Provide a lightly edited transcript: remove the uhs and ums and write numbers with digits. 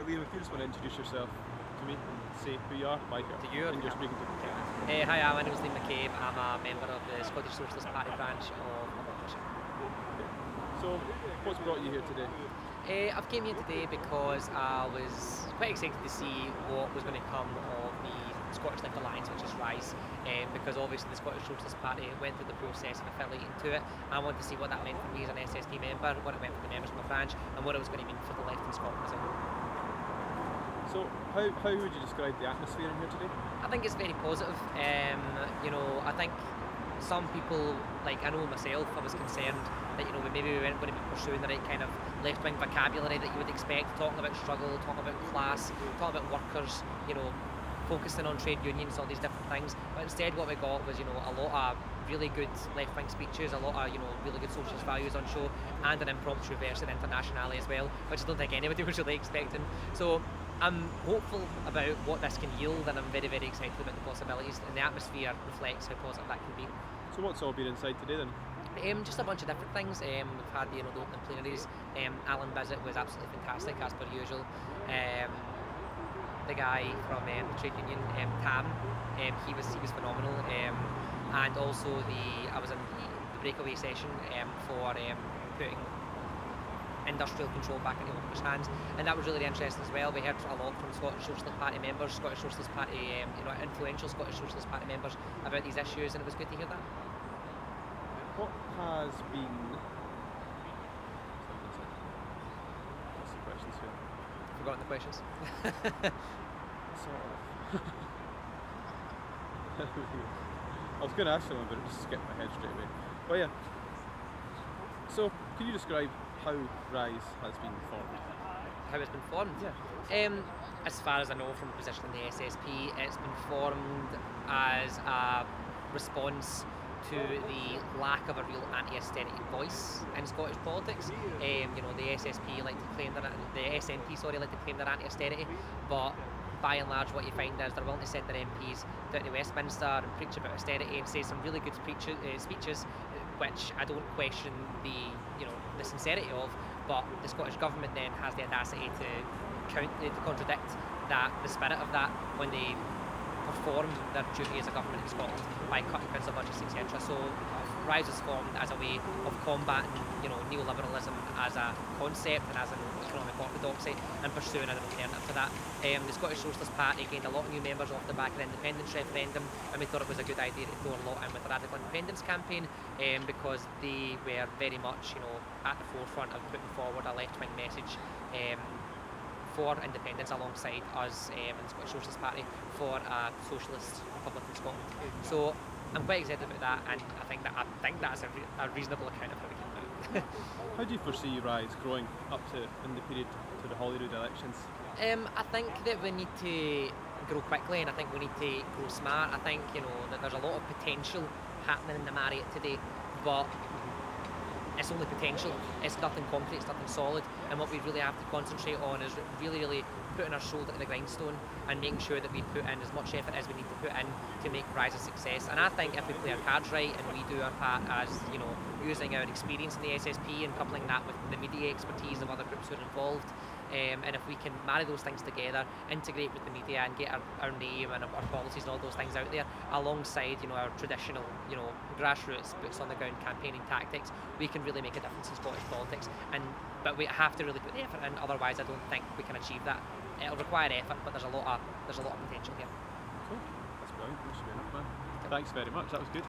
Liam, if you just want to introduce yourself to me and say who you are, why To you? and you're speaking to. Hi, my name is Liam McCabe. I'm a member of the Scottish Socialist Party branch of Aberdeenshire. So, what's brought you here today? I've came here today because I was quite excited to see what was going to come of the Scottish Left Alliance, which is RISE, because obviously the Scottish Socialist Party went through the process of affiliating to it. I wanted to see what that meant for me as an SSP member, what it meant for the members of my branch, and what it was going to mean for the left in Scotland as a whole. So, how would you describe the atmosphere in here today? I think it's very positive. I think some people, like I know myself, I was concerned that maybe we weren't going to be pursuing the right kind of left-wing vocabulary that you would expect, talking about struggle, talking about class, talking about workers, focusing on trade unions, all these different things. But instead what we got was, a lot of really good left-wing speeches, a lot of, really good socialist values on show, and an impromptu verse in Internationale as well, which I don't think anybody was really expecting. So I'm hopeful about what this can yield, and I'm very, very excited about the possibilities, and the atmosphere reflects how positive that can be. So what's all been inside today then? Just a bunch of different things. We've had the opening plenaries. Alan Bizzett was absolutely fantastic as per usual. The guy from the trade union, Tam, he was phenomenal. And also I was in the breakaway session for putting industrial control back into workers' hands, and that was really interesting as well. We heard a lot from Scottish Socialist Party members, Scottish Socialist Party, influential Scottish Socialist Party members about these issues, and it was good to hear that. What has been... What's the questions here? Forgotten the questions. Sort of. I was going to ask someone, but it just skipped my head straight away. Well, yeah. So, can you describe how RISE has been formed? How it's been formed? Yeah. As far as I know from the position in the SSP, it's been formed as a response to the lack of a real anti-austerity voice in Scottish politics. The SSP like to claim that the SNP like to claim they're anti-austerity, but by and large what you find is they're willing to send their MPs down to Westminster and preach about austerity and say some really good speeches, which I don't question the sincerity of, but the Scottish Government then has the audacity to contradict the spirit of that when they perform their duty as a government in Scotland by cutting council budgets, etc. So RISE was formed as a way of combating neoliberalism as a concept and as an economic orthodoxy, and pursuing an alternative to that. The Scottish Socialist Party gained a lot of new members off the back of the independence referendum, and we thought it was a good idea to throw a lot in with the radical independence campaign, because they were very much at the forefront of putting forward a left-wing message for independence alongside us in the Scottish Socialist Party for a socialist republic in Scotland. So I'm quite excited about that, and I think that's a reasonable account of how we came about. How do you foresee RISE growing up to in the period to the Holyrood elections? I think that we need to grow quickly, and I think we need to grow smart. I think that there's a lot of potential happening in the Marriott today, but it's only potential. It's nothing concrete, it's nothing solid, and what we really have to concentrate on is really putting our shoulder to the grindstone and making sure that we put in as much effort as we need to put in to make RISE a success. And I think if we play our cards right and we do our part as using our experience in the SSP and coupling that with the media expertise of other groups who are involved, and if we can marry those things together, integrate with the media and get our name and our policies and all those things out there alongside our traditional grassroots boots on the ground campaigning tactics, we can really make a difference in Scottish politics. But we have to really put the effort in, otherwise I don't think we can achieve that. It'll require effort, but there's a lot of potential here. Cool. That's brilliant. That should be enough, man. Thanks very much. That was good.